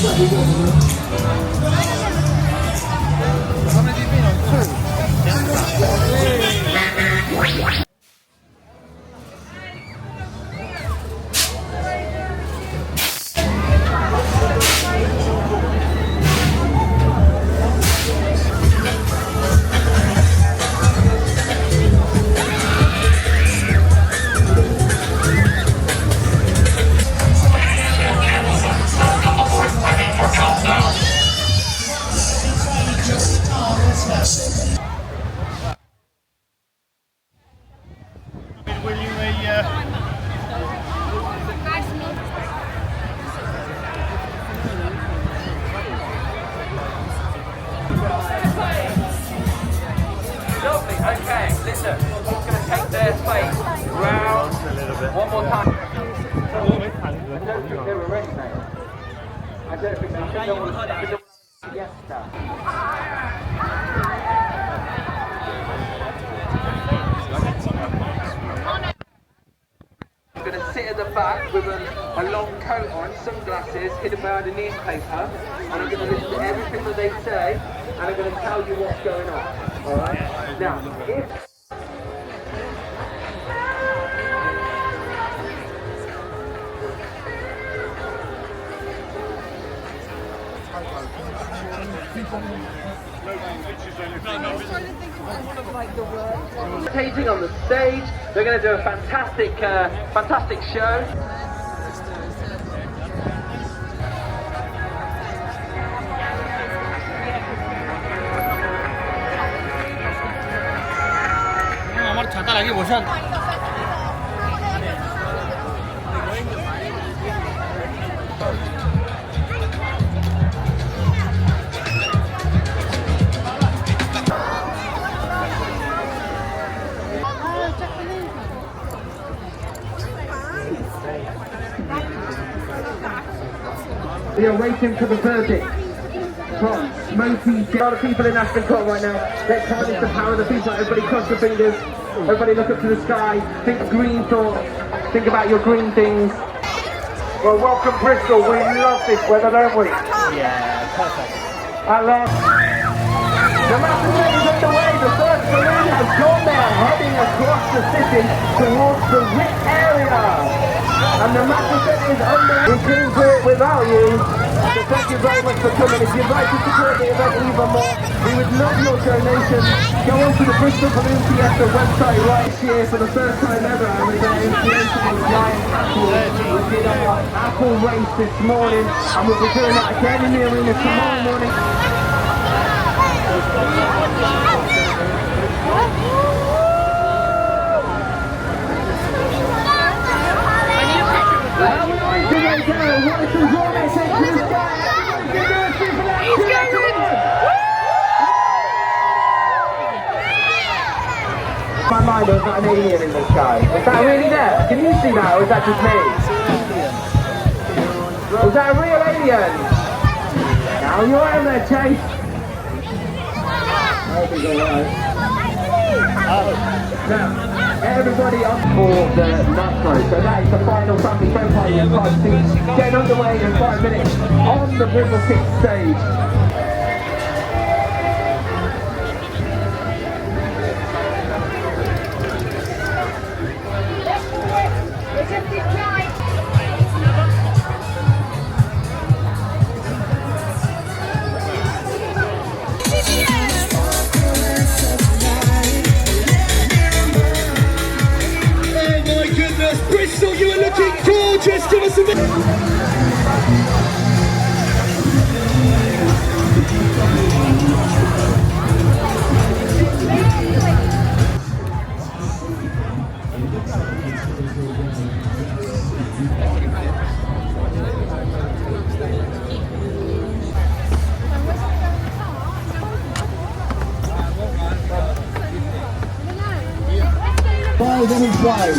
How many have you been on? Two. Will you Lovely, okay, listen, we're going to take their space round one more time. I don't think they were ready, mate. I don't think they should have Fiesta. I'm going to sit at the back with a long coat on, sunglasses, hidden behind a newspaper, and I'm going to listen to everything that they say, and I'm going to tell you what's going on. Alright? Now, if... Rotating on the stage, they're going to do a fantastic show. আমার ছাতা লাগিয়ে বসে We are waiting for the verdict from Smokey. A lot of people in Ashton Court right now. Let's harness the power of the people. Everybody cross your fingers. Everybody look up to the sky. Think green thoughts. Think about your green things. Well, welcome Bristol. We love this weather, don't we? Yeah, perfect. At last. The massive set is underway. The first balloon has gone there, heading across the city towards the Wick area. And the massive set is under. We couldn't do it without you. So thank you very much for coming. If you'd like to support the event even more, we would love your donation. Go on to the Bristol Balloon Fiesta website right here for the first time ever. I was there inspiration of giant apple. We did our apple race this morning, and we'll be doing that again in the arena tomorrow morning. My mind, there's not an alien in the sky. Is that really there? Can you see that, or is that just me? Is that a real alien? Now you're in there, Chase. I hope he's alright. Now, everybody up for the macro. So that is the final family profile in 5 seats. Getting underway in 5 minutes on the Bristol stage. Bristol, you are looking gorgeous. Give us a minute. Five and five.